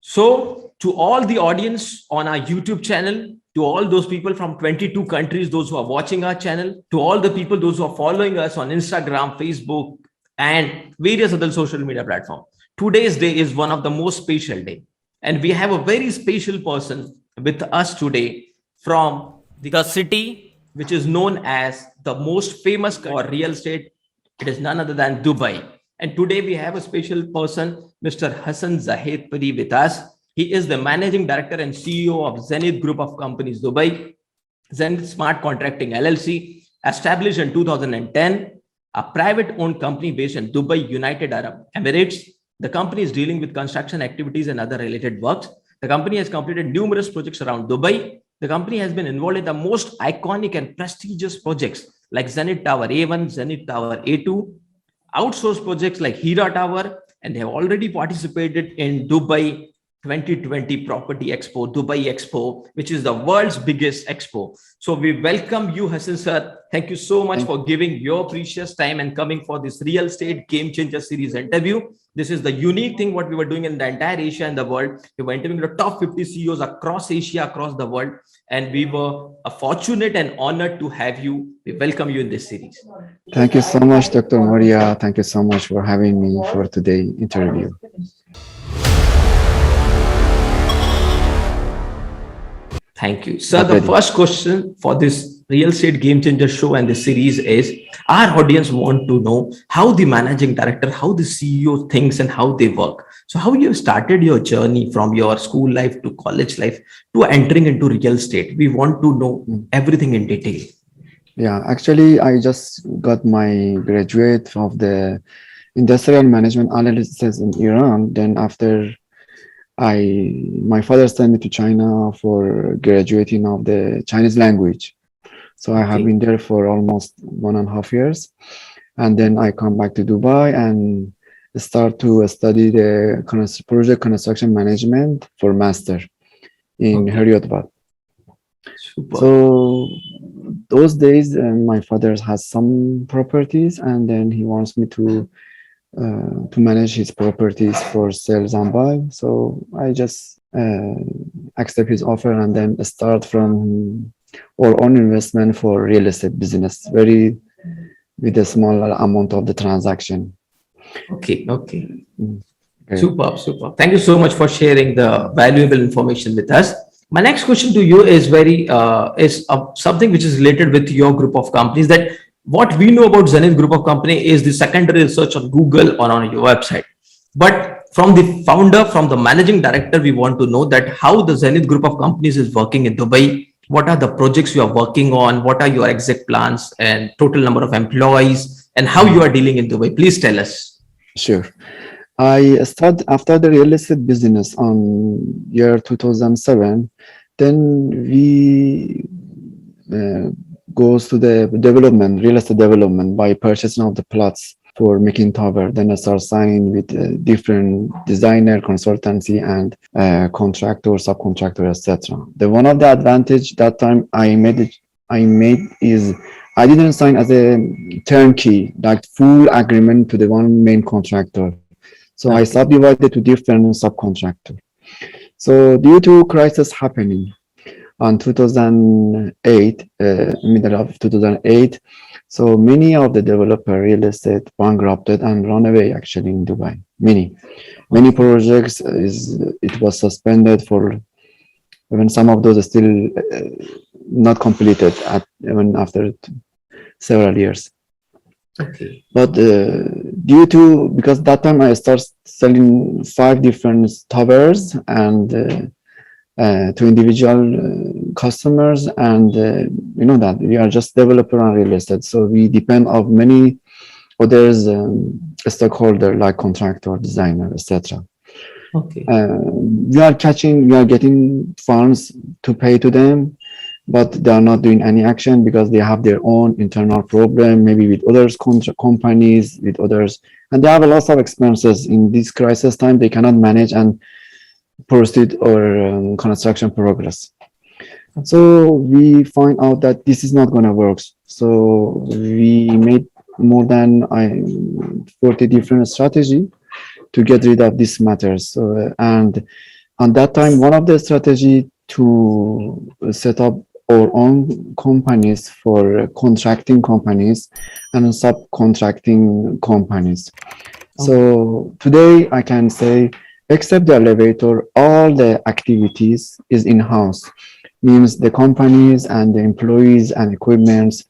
So to all the audience on our YouTube channel, to all those people from 22 countries, those who are watching our channel, to all the people, those who are following us on Instagram, Facebook, and various other social media platforms, today's day is one of the most special day. And we have a very special person with us today from the city, which is known as the most famous for real estate. It is none other than Dubai. And today we have a special person, Mr. Hasan Jahedpari, with us. He is the managing director and CEO of Zenith Group of Companies, Dubai, Zenith Smart Contracting LLC, established in 2010, a private owned company based in Dubai, United Arab Emirates. The company is dealing with construction activities and other related works. The company has completed numerous projects around Dubai. The company has been involved in the most iconic and prestigious projects like Zenith Tower A1, Zenith Tower A2, outsourced projects like Hira Tower, and they have already participated in Dubai 2020 Property Expo, Dubai Expo, which is the world's biggest expo. So we welcome you, Hasan sir. Thank you so much for giving your precious time and coming for this Real Estate Game Changer series interview. This is the unique thing what we were doing in the entire Asia and the world. We were interviewing the top 50 CEOs across Asia, across the world, and we were fortunate and honored to have you. We welcome you in this series. Thank you so much, Dr. Mourya. Thank you so much for having me for today's interview. Thank you. Sir, the first question for this Real Estate Game Changer show and the series is, our audience want to know how the managing director, how the CEO thinks and how they work. So how you started your journey from your school life to college life to entering into real estate? We want to know everything in detail. Yeah, actually, I just got my graduate of the Industrial Management Analysis in Iran. Then after my father sent me to China for graduating of the Chinese language. So I have been there for almost 1.5 years. And then I come back to Dubai and start to study the project construction management for master in Hyderabad. So those days, my father has some properties, and then he wants me to manage his properties for sales and buy. So I just accept his offer and then start from our own investment for real estate business, with a small amount of the transaction. Okay. Super. Thank you so much for sharing the valuable information with us. My next question to you is something which is related with your group of companies. That what we know about Zenith Group of Company is the secondary research on Google or on your website. But from the founder, from the managing director, we want to know that how the Zenith Group of Companies is working in Dubai. What are the projects you are working on? What are your exact plans and total number of employees and how you are dealing in Dubai? Please tell us. Sure. I started after the real estate business on year 2007. Then we goes to the real estate development by purchasing of the plots for making tower. Then I start signing with different designer, consultancy, and contractor, subcontractor, etc. The one of the advantage that time I made is I didn't sign as a turnkey, like full agreement to the one main contractor. So I subdivided to different subcontractor. So due to crisis happening on 2008, middle of 2008, so many of the developer real estate bankrupted and run away actually in Dubai. Many projects it was suspended for, even some of those are still not completed even after several years. Okay. But because that time I started selling 5 different towers and to individual customers, and you know that we are just developer and real estate, so we depend on many others stakeholder like contractor, designer, etc. Okay. We are getting funds to pay to them, but they are not doing any action because they have their own internal problem, maybe with others companies, with others, and they have a lot of expenses in this crisis time. They cannot manage and proceed or construction progress. So we find out that this is not going to work. So we made more than 40 different strategy to get rid of these matters. And at that time, one of the strategy to set up our own companies for contracting companies and subcontracting companies. So today I can say, except the elevator, all the activities is in-house. Means the companies and the employees and equipments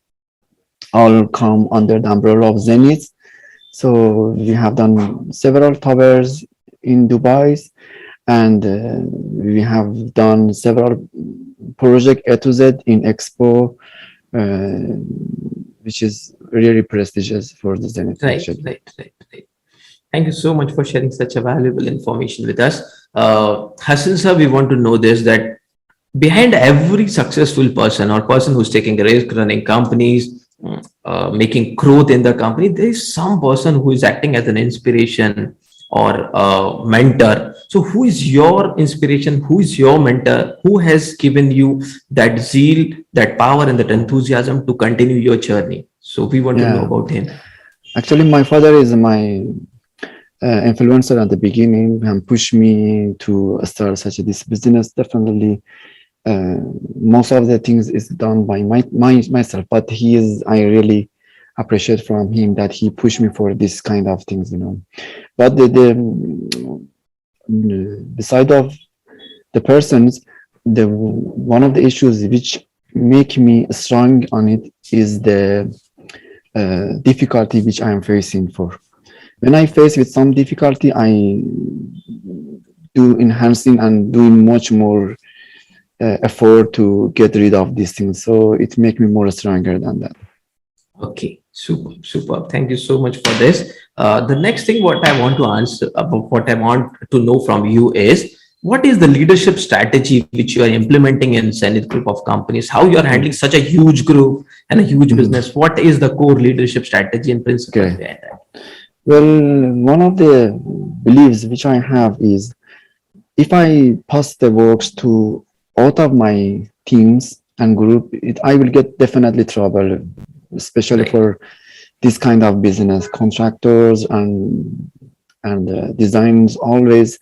all come under the umbrella of Zenith. So we have done several towers in Dubai, and we have done several project A to Z in Expo, which is really prestigious for the Zenith. Right, Actually. right. Thank you so much for sharing such a valuable information with us. Hasan sir, we want to know this, that behind every successful person or person who's taking a risk, running companies, making growth in the company, there is some person who is acting as an inspiration or a mentor. So who is your inspiration? Who is your mentor? Who has given you that zeal, that power and that enthusiasm to continue your journey? So we want to know about him. Actually, my father is my influencer at the beginning and pushed me to start such a this business. Definitely, most of the things is done by myself, but I really appreciate from him that he pushed me for this kind of things, But beside of the persons, one of the issues which make me strong on it is the difficulty which I am facing for. When I face with some difficulty, I do enhancing and doing much more effort to get rid of these things. So it makes me more stronger than that. Okay, super. Thank you so much for this. The next thing what I want to answer about, what I want to know from you is, what is the leadership strategy which you are implementing in Zenith Group of companies? How you are handling such a huge group and a huge business? What is the core leadership strategy and principles behind that? Well, one of the beliefs which I have is, if I pass the works to out of my teams and group, I will get definitely trouble, especially for this kind of business. Contractors and designs, always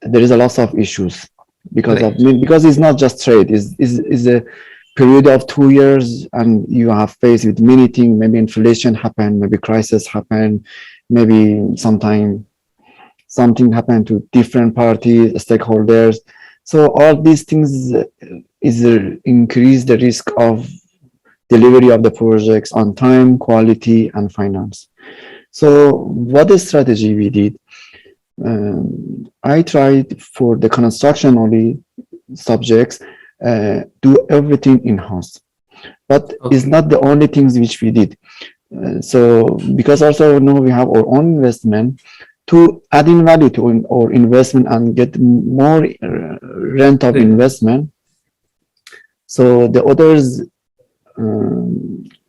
there is a lot of issues because it's not just trade. Is a period of 2 years, and you have faced with many things. Maybe inflation happened, maybe crisis happened, maybe sometime something happened to different parties, stakeholders. So all these things increase the risk of delivery of the projects on time, quality, and finance. So what the strategy we did, I tried for the construction only subjects, do everything in-house, but it's not the only things which we did. So because also now we have our own investment, to add in value to our investment and get more rent of investment. So the others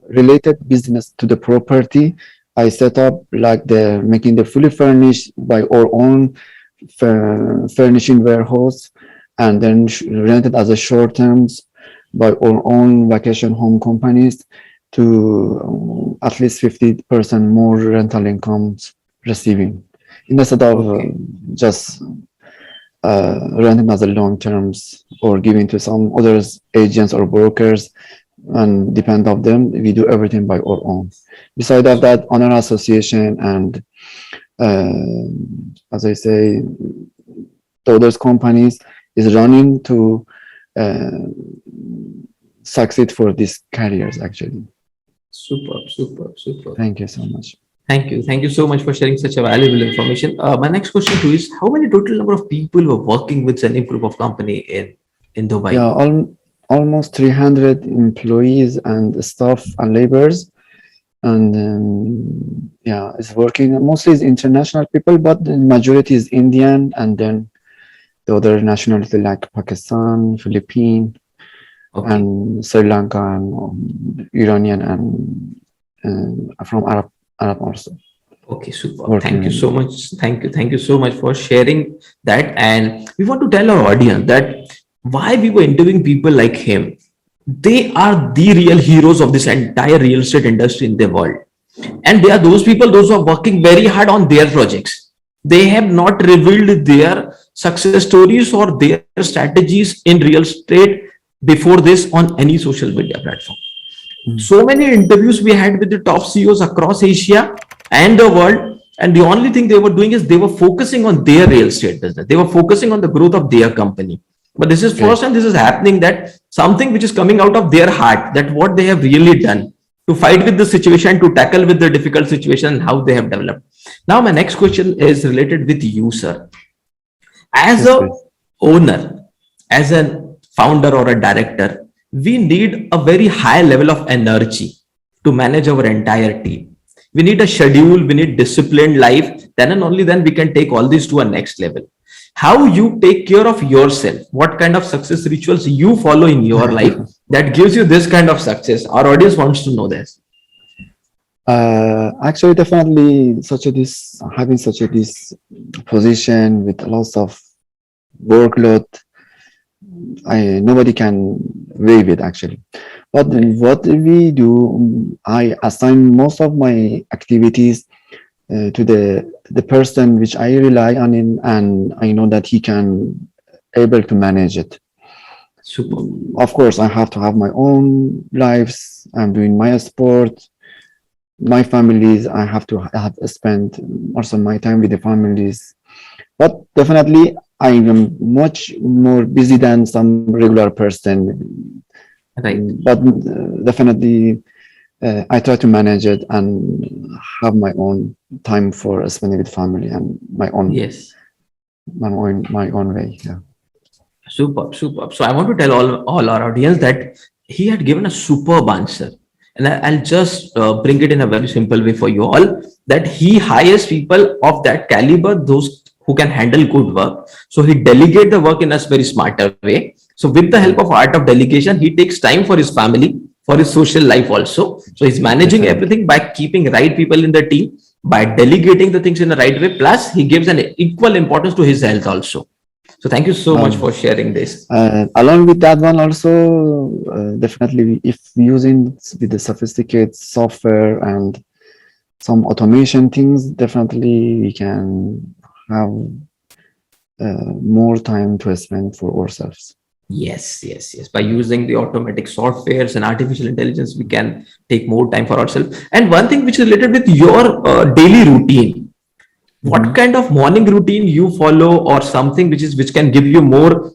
related business to the property, I set up like making the fully furnished by our own furnishing warehouse, and then rented as a short terms by our own vacation home companies to at least 50% more rental incomes receiving, instead of just renting as a long terms or giving to some others, agents or brokers, and depend on them. We do everything by our own. Besides of that, honor association and as I say, the other companies is running to succeed for these careers actually. Super. Thank you so much. Thank you so much for sharing such a valuable information. My next question to you is, how many total number of people were working with Zenith Group of Company in Dubai? Yeah, almost 300 employees and staff and laborers, and it's working. Mostly is international people, but the majority is Indian, and then the other nationality like Pakistan, Philippines, and Sri Lanka, and Iranian, and from Arab also. Okay, super. Thank you so much. Thank you so much for sharing that. And we want to tell our audience that why we were interviewing people like him. They are the real heroes of this entire real estate industry in the world. And they are those people, those who are working very hard on their projects. They have not revealed their success stories or their strategies in real estate before this on any social media platform. So many interviews we had with the top CEOs across Asia and the world, and the only thing they were doing is they were focusing on their real estate business. They were focusing on the growth of their company. But this is first time this is happening, that something which is coming out of their heart, that what they have really done to fight with the situation, to tackle with the difficult situation, and how they have developed. Now, my next question is related with you, sir. As Yes, a please. owner, as a founder or a director, we need a very high level of energy to manage our entire team. We need a schedule, we need disciplined life, then and only then we can take all this to a next level. How you take care of yourself, what kind of success rituals you follow in your life that gives you this kind of success? Our audience wants to know this. Actually, definitely, such a this having such a this position with lots of workload, nobody can waive it actually. But what we do, I assign most of my activities to the person which I rely on, and I know that he can able to manage it. Super. Of course, I have to have my own lives. I'm doing my sport, my families. I have to have spend also my time with the families. But definitely, I am much more busy than some regular person. Right. But definitely, I try to manage it and have my own time for spending with family and Yes. my own way. Yeah. Superb, superb. So I want to tell all our audience that he had given a superb answer. And I'll just bring it in a very simple way for you all, that he hires people of that caliber, those who can handle good work. So he delegate the work in a very smarter way. So with the help of art of delegation, he takes time for his family, for his social life also. So he's managing Definitely. everything by keeping right people in the team, by delegating the things in the right way. Plus, he gives an equal importance to his health also. So thank you so much for sharing this. Along with that one also, definitely if using with the sophisticated software and some automation things, definitely we can have more time to spend for ourselves. Yes, yes, yes. By using the automatic softwares and artificial intelligence, we can take more time for ourselves. And one thing which is related with your daily routine, what kind of morning routine you follow, or something which can give you more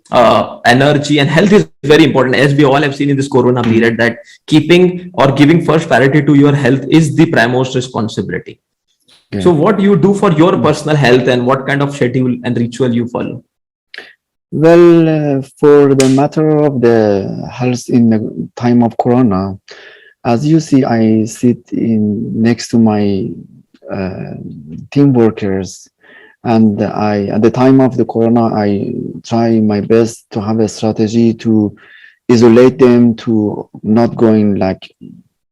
energy? And health is very important, as we all have seen in this corona period, that keeping or giving first priority to your health is the primemost responsibility. Yeah. So what do you do for your personal health, and what kind of schedule and ritual you follow? Well, for the matter of the health in the time of corona, as you see, I sit in next to my team workers, and I, at the time of the corona, I try my best to have a strategy to isolate them, to not going like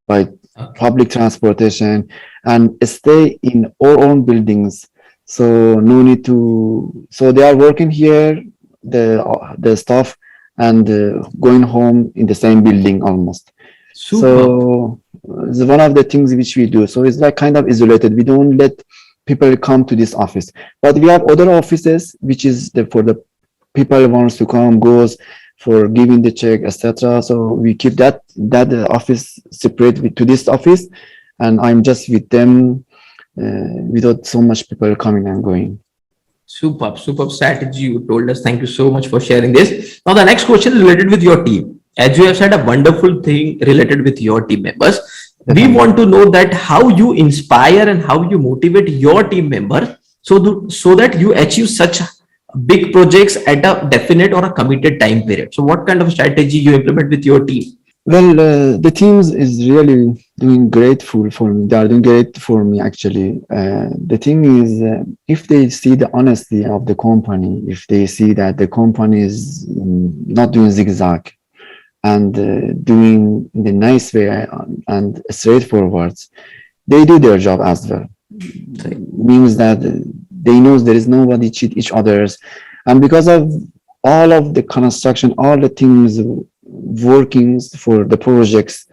by public transportation, and stay in our own buildings. So no need to. So they are working here, the staff, and going home in the same building almost. Super. So it's one of the things which we do. So it's like kind of isolated. We don't let people come to this office, but we have other offices which is for the people who wants to come, goes for giving the check, etc. So we keep that office separate to this office, and I'm just with them without so much people coming and going. Superb, superb strategy you told us. Thank you so much for sharing this. Now, the next question is related with your team. As you have said, a wonderful thing related with your team members. We want to know that how you inspire and how you motivate your team member so that you achieve such big projects at a definite or a committed time period. So what kind of strategy you implement with your team? Well, the teams is really doing grateful for me. They are doing great for me, actually. The thing is, if they see the honesty of the company, if they see that the company is not doing zigzag and doing in the nice way and straightforward, they do their job as well. Means that they know there is nobody cheat each others, and because of all of the construction, all the things workings for the projects,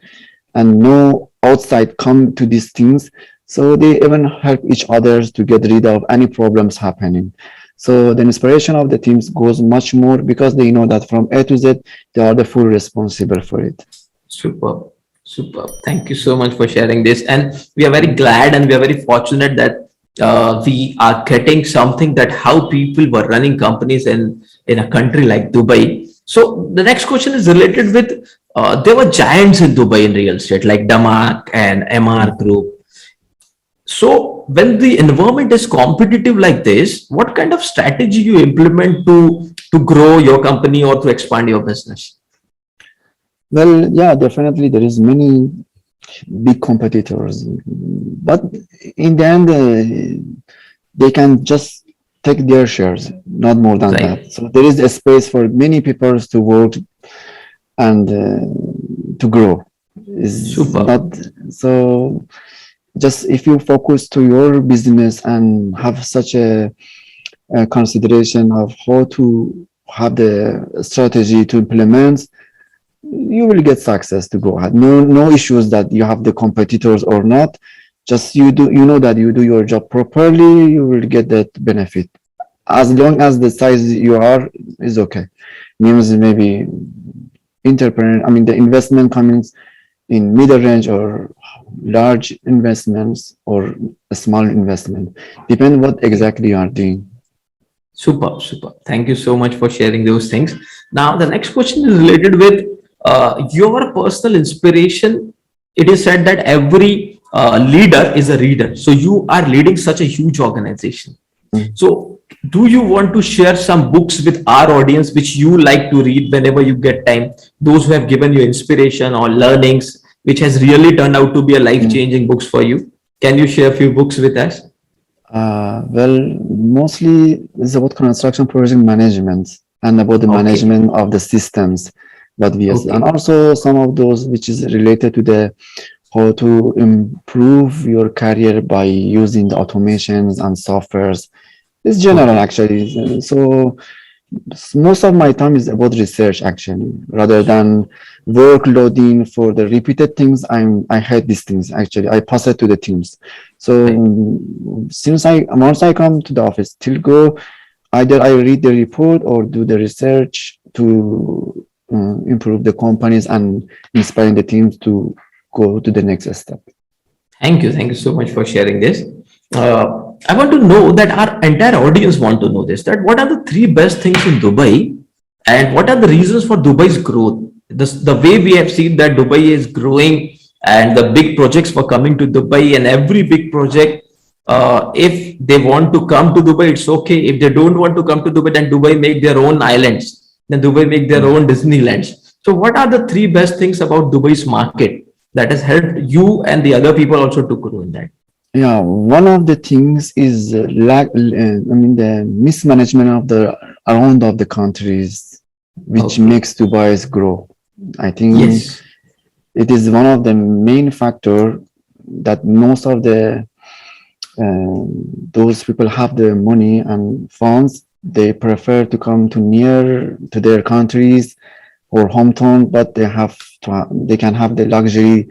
and no outside come to these things, so they even help each other to get rid of any problems happening. So the inspiration of the teams goes much more because they know that from A to Z, they are the full responsible for it. Super, super. Thank you so much for sharing this. And we are very glad and we are very fortunate that we are getting something that how people were running companies in a country like Dubai. So the next question is related with there were giants in Dubai in real estate like Damak and MR Group. So when the environment is competitive like this, what kind of strategy you implement to grow your company or to expand your business? Well, yeah, definitely there is many big competitors, but in the end, they can just take their shares, not more than Right. that. So there is a space for many people to work and to grow. Is Super. not so. Just if you focus to your business and have such a consideration of how to have the strategy to implement, you will get success to go ahead. No issues that you have the competitors or not. Just you know that you do your job properly, you will get that benefit. As long as the size you are is okay. Means maybe entrepreneur, I mean the investment comes in middle range or large investments or a small investment. Depend what exactly you are doing. Super, super. Thank you so much for sharing those things. Now, the next question is related with your personal inspiration. It is said that every leader is a reader. So you are leading such a huge organization. Mm. So do you want to share some books with our audience which you like to read whenever you get time? Those who have given you inspiration or learnings, which has really turned out to be a Mm. life-changing books for you. Can you share a few books with us? Well, mostly it's about construction project management and about the Okay. management of the systems that we use, and Okay. also some of those which is related to the how to improve your career by using the automations and softwares. It's general Okay. actually. So most of my time is about research actually rather than workloading for the repeated things. I hate these things actually. I pass it to the teams. So Right. since I once I come to the office till go, either I read the report or do the research to improve the companies and inspiring the teams to go to the next step. Thank you. Thank you so much for sharing this. I want to know that our entire audience want to know this, that what are the three best things in Dubai and what are the reasons for Dubai's growth? The way we have seen that Dubai is growing and the big projects were coming to Dubai and every big project, if they want to come to Dubai, it's okay. If they don't want to come to Dubai, then Dubai make their own islands. Then Dubai make their Mm. own Disneylands. So what are the three best things about Dubai's market that has helped you and the other people also to grow in that? Yeah, one of the things is I mean, the mismanagement of the around of the countries, which Okay. makes Dubai's grow. I think Yes. it is one of the main factor that most of the those people have the money and funds. They prefer to come to near to their countries or hometown, but they can have the luxury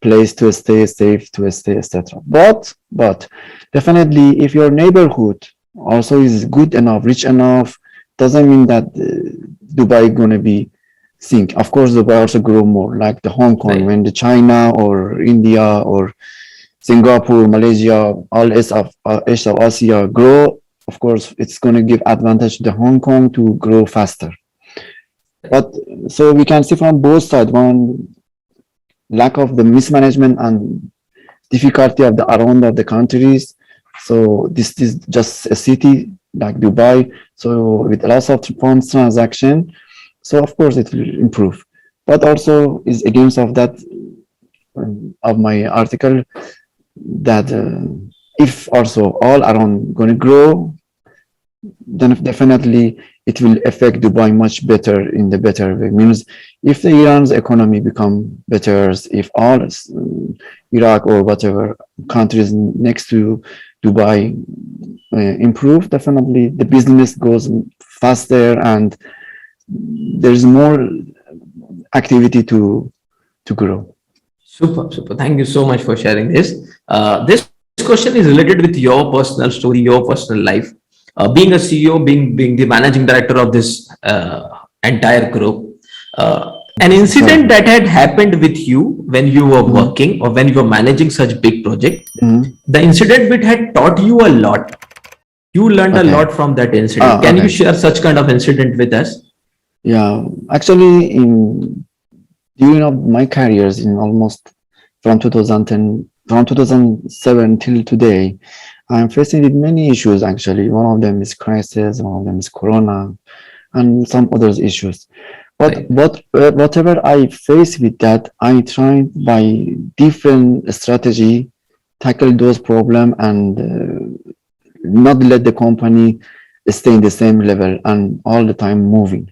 place to stay safe, to stay, etc. But definitely, if your neighborhood also is good enough, rich enough, doesn't mean that Dubai gonna be sink. Of course, Dubai also grow more, like the Hong Kong, Right. when the China or India or Singapore, Malaysia, all East of Asia grow. Of course, it's going to give advantage to the Hong Kong to grow faster. But so we can see from both sides, one lack of the mismanagement and difficulty of the around of the countries. So this is just a city like Dubai. So with lots of funds transaction, so of course it will improve. But also is against of that of my article that if also all around going to grow, then definitely it will affect Dubai much better in the better way. Means if the Iran's economy become better, if all Iraq or whatever countries next to Dubai improve, definitely the business goes faster and there's more activity to grow. Super, super. Thank you so much for sharing this. This question is related with your personal story, your personal life. being a CEO, being the managing director of this entire group, an incident that had happened with you when you were working or when you were managing such big project, the incident bit had taught you a lot. You learned a lot from that incident. Can you share such kind of incident with us? Yeah, actually, during of my careers in almost from 2010, from 2007 till today, I'm facing with many issues. Actually, one of them is crisis, one of them is Corona, and some others issues. But whatever I face with that, I try by different strategy tackle those problems and not let the company stay in the same level and all the time moving.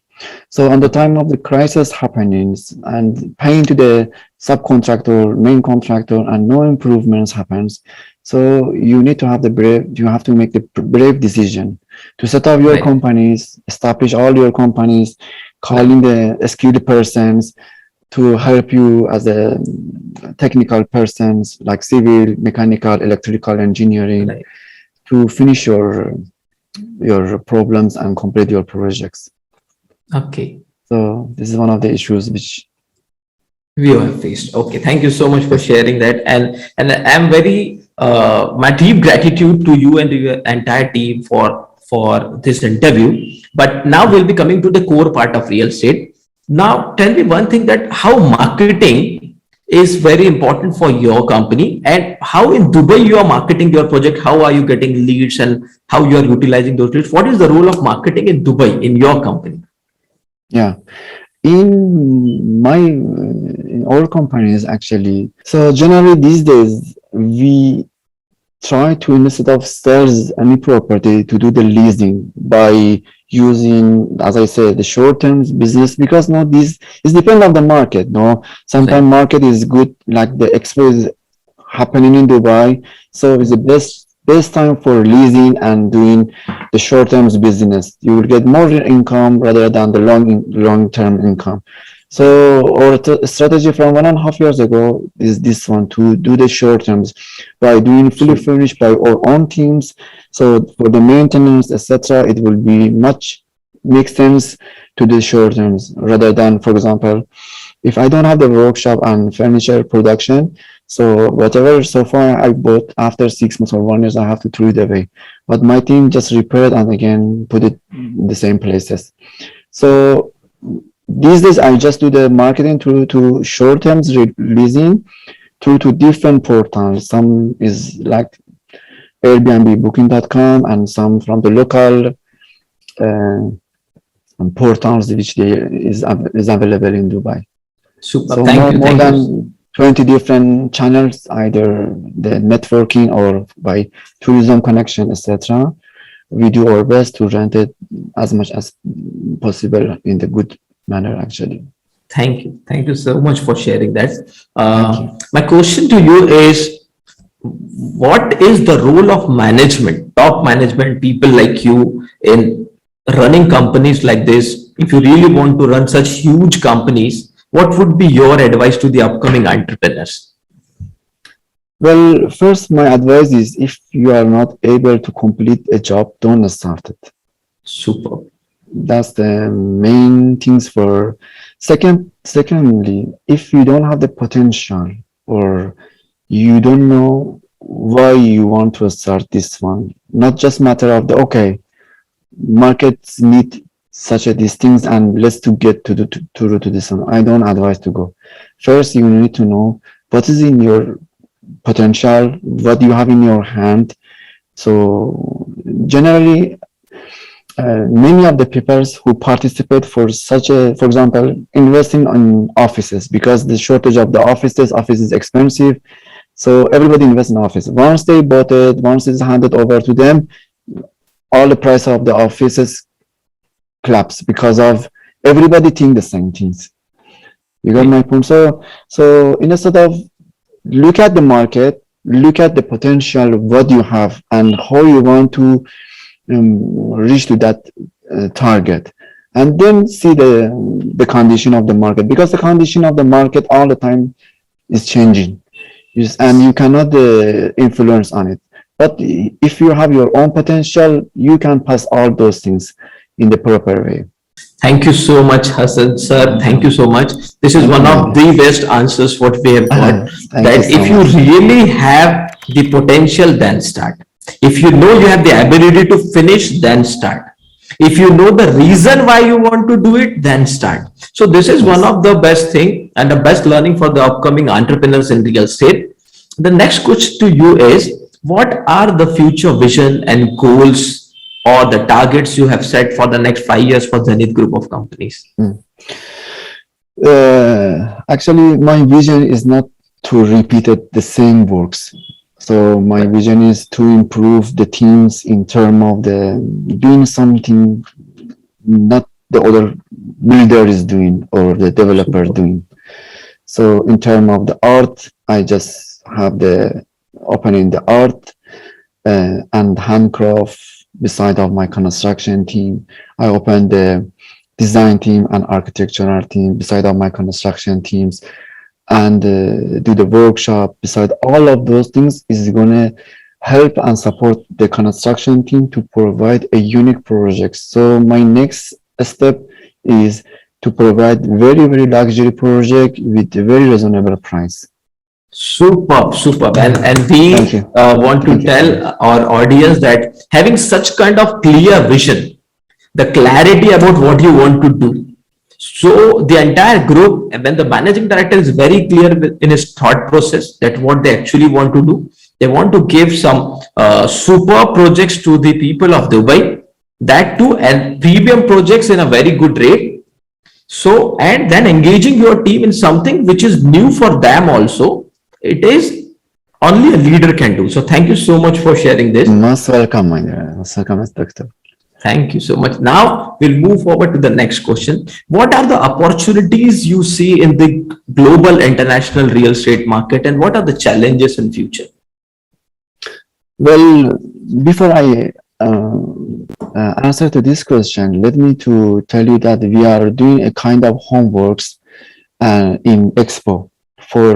So on the time of the crisis happenings and paying to the subcontractor, main contractor, and no improvements happens. So you need to have the brave, you have to make the brave decision to set up your companies, establish all your companies, calling the skilled persons to help you as a technical persons like civil, mechanical, electrical engineering to finish your problems and complete your projects. Okay. So this is one of the issues which we have faced. Okay, thank you so much for sharing that, and I'm very my deep gratitude to you and your entire team for this interview. But now we'll be coming to the core part of real estate. Now, tell me one thing, that how marketing is very important for your company, and how in Dubai you are marketing your project. How are you getting leads and how you are utilizing those leads? What is the role of marketing in Dubai in your company? Yeah, in all companies actually. So generally these days we try to, instead of sell any property, to do the leasing by using, as I said, the short-term business, because no, this is depend on the market. No, sometimes market is good, like the expo is happening in Dubai, so it's the best time for leasing and doing the short-term business. You will get more income rather than the long-term income. So our strategy from 1.5 years ago is this one, to do the short terms by doing fully furnished by our own teams. So for the maintenance, etc., it will be much make sense to do short terms rather than, for example, if I don't have the workshop and furniture production, so whatever so far I bought after 6 months or 1 year, I have to throw it away. But my team just repair it and again put it in the same places. So these days I just do the marketing through to short-term leasing through to different portals. Some is like Airbnb, Booking.com, and some from the local portals which is available in Dubai. Super. So more than 20 different channels, either the networking or by tourism connection, etc. We do our best to rent it as much as possible in the good manner, actually. Thank you so much for sharing that. My question to you is, what is the role of management, top management people like you, in running companies like this? If you really want to run such huge companies, what would be your advice to the upcoming entrepreneurs? Well, first, my advice is, if you are not able to complete a job, don't start it. Super. That's the main things for. Secondly, if you don't have the potential or you don't know why you want to start this one, not just matter of the, okay, markets need such a these things and let's to get to this one. I don't advise to go. First, you need to know what is in your potential, what you have in your hand. So generally, many of the people who participate for such a, for example, investing on offices, because the shortage of the office is expensive. So everybody invests in office. Once they bought it, once it's handed over to them, all the price of the offices collapse because of everybody think the same things. You got my point? So instead of look at the market, look at the potential of what you have and how you want to reach to that target, and then see the condition of the market, because the condition of the market all the time is changing, and you cannot influence on it. But if you have your own potential, you can pass all those things in the proper way. Thank you so much, Hassan sir. Thank you so much. This is Thank one you, of Nadia. the best answers what we have got. Thank you That so if you much. really have the potential, then start. If you know you have the ability to finish, then start. If you know the reason why you want to do it, then start. So this is one Yes. of the best thing and the best learning for the upcoming entrepreneurs in real estate. The next question to you is, what are the future vision and goals or the targets you have set for the next 5 years for Zenith Group of companies? Mm. Actually, my vision is not to repeat the same works. So my vision is to improve the teams in terms of the doing something not the other builder is doing or the developer doing. So in terms of the art, I just have the opening the art and handcraft beside of my construction team. I open the design team and architectural team beside of my construction teams and do the workshop beside all of those things is going to help and support the construction team to provide a unique project. So my next step is to provide very luxury project with a very reasonable price. Superb, superb. And Thank we you. want to Thank you so much. tell our audience that having such kind of clear vision, the clarity about what you want to do. So the entire group, when the managing director is very clear in his thought process that what they actually want to do, they want to give some super projects to the people of Dubai, that too, and premium projects in a very good rate. So, and then engaging your team in something which is new for them also, it is only a leader can do. So thank you so much for sharing this. Most welcome, my dear. Most welcome, Doctor. Thank you so much. Now we'll move forward to the next question. What are the opportunities you see in the global international real estate market, and what are the challenges in future? Well, before I answer to this question, let me to tell you that we are doing a kind of homeworks in Expo for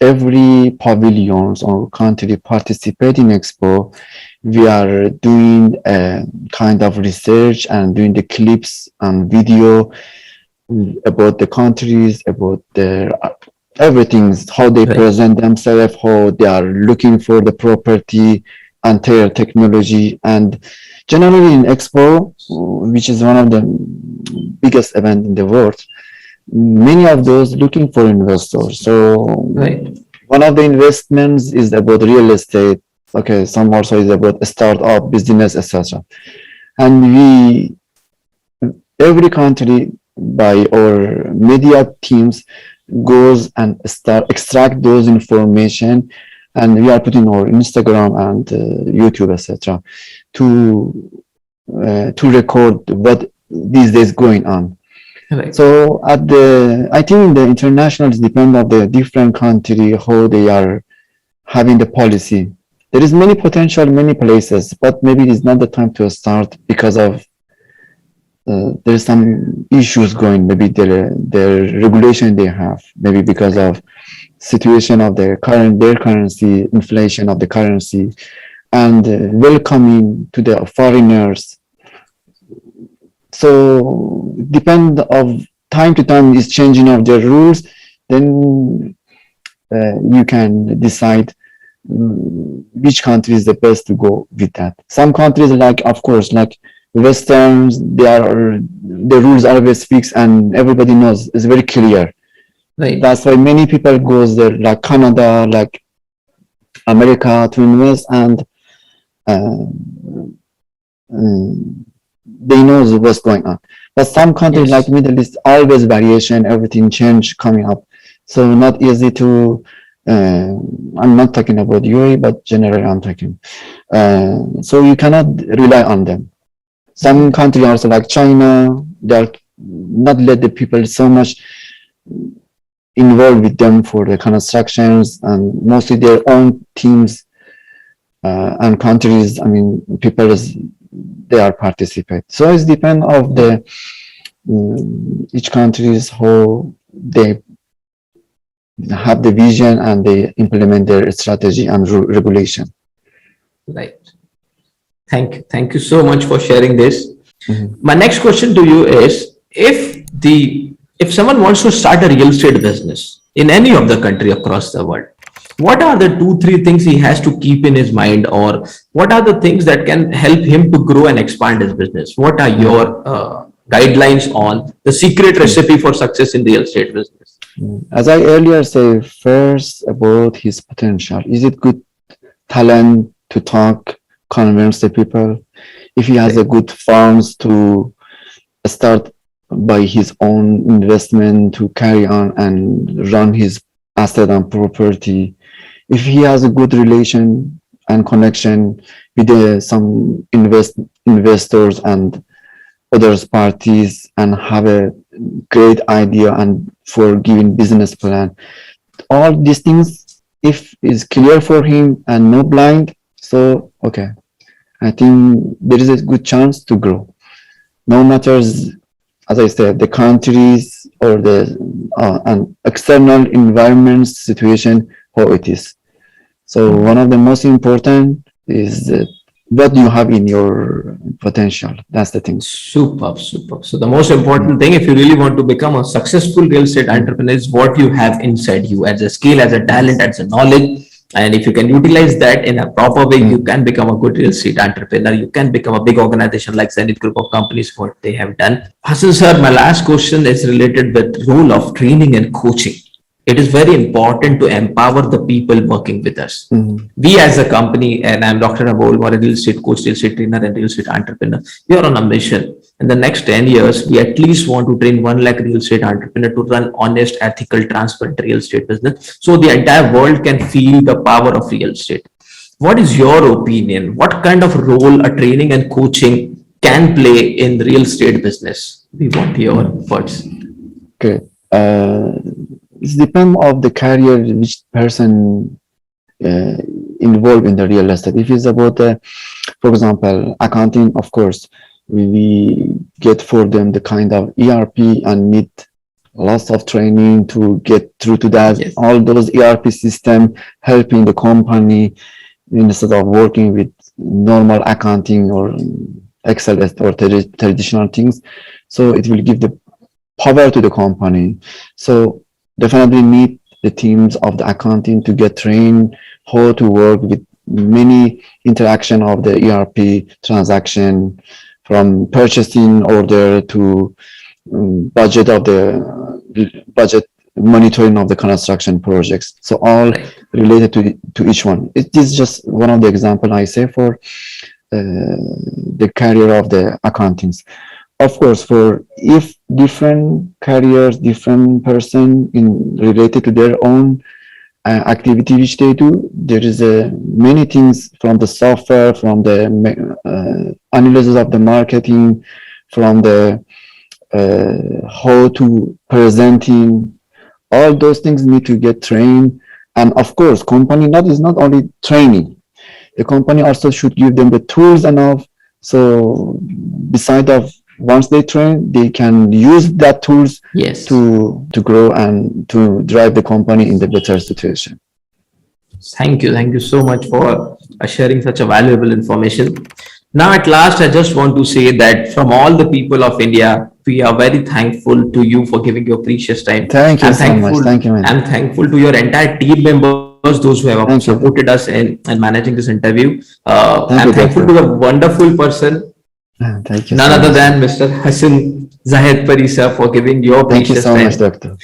every pavilions or country participate in Expo. We are doing a kind of research and doing the clips and video about the countries, about their everything, how they present themselves, how they are looking for the property and their technology. And generally in Expo, which is one of the biggest events in the world, many of those looking for investors. So one of the investments is about real estate. Okay, some also is about a startup business, etc. And every country by our media teams goes and extract those information, and we are putting our Instagram and YouTube, etc. to record what these days going on. So I think the international depend on the different country how they are having the policy. There is many potential, many places, but maybe it is not the time to start because of there's some issues going. Maybe the regulation they have, maybe because of situation of their currency, inflation of the currency, and welcoming to the foreigners. So depend of time to time is changing of the rules. Then you can decide which country is the best to go with that. Some countries, like of course, like Westerns, the rules are always fixed and everybody knows it's very clear. That's why many people goes there, like Canada, like America, to invest, and they know what's going on. But some countries like Middle East, always variation, everything change coming up. So not easy to. I'm not talking about UAE, but generally I'm talking. So you cannot rely on them. Some countries also like China, they're not let the people so much involved with them for the constructions, and mostly their own teams and countries. I mean, people they are participate. So it depends of the each countries how they have the vision and they implement their strategy and regulation. Right. Thank you so much for sharing this. Mhm. My next question to you is, if someone wants to start a real estate business in any of the country across the world, what are the 2, 3 things he has to keep in his mind, or what are the things that can help him to grow and expand his business? What are your guidelines on the secret recipe for success in real estate business? As I earlier said, first about his potential. Is it good talent to talk, convince the people? If he has a good funds to start by his own investment to carry on and run his asset and property, if he has a good relation and connection with some investors and other parties and have a great idea and for giving business plan, all these things, if is clear for him and no blind, so okay, I think there is a good chance to grow. No matters, as I said, the countries or the an external environment situation, how it is. So one of the most important is that what you have in your potential. That's the thing. Superb, superb. So the most important thing, if you really want to become a successful real estate entrepreneur, is what you have inside you as a skill, as a talent, as a knowledge. And if you can utilize that in a proper way, you can become a good real estate entrepreneur. You can become a big organization like Zenith Group of companies, what they have done. Hasan sir, my last question is related with role of training and coaching. It is very important to empower the people working with us. We as a company, and I'm Dr. Amol Mourya, real estate coach, real estate trainer, and real estate entrepreneur, we are on a mission. In the next 10 years, we at least want to train 1 lakh real estate entrepreneur to run honest, ethical, transparent real estate business, so the entire world can feel the power of real estate. What is your opinion? What kind of role a training and coaching can play in real estate business? We want your words. Okay. It depends of the career which person involved in the real estate. If it's about, for example, accounting, of course, we get for them the kind of ERP and need lots of training to get through to that. Yes. All those ERP system helping the company instead of working with normal accounting or Excel or traditional things. So it will give the power to the company. So definitely need the teams of the accounting to get trained how to work with many interaction of the ERP transaction, from purchasing order to budget of the budget monitoring of the construction projects. So all related to each one. It is just one of the example I say for the career of the accountants. Of course, for if different careers, different person in related to their own activity which they do, there is many things from the software, from the analysis of the marketing, from the how to presenting, all those things need to get trained. And of course, company is not only training, the company also should give them the tools enough. So beside of once they train, they can use that tools to grow and to drive the company in the better situation. Thank you so much for sharing such a valuable information. Now, at last, I just want to say that from all the people of India, we are very thankful to you for giving your precious time. Thank you so much. Thank you, man. I'm thankful to your entire team members, those who have supported us in managing this interview. I'm thankful to the wonderful person, thank you none other than Mr. Hasan Jahedpari sir, for giving your precious time. Thank you so much, Doctor.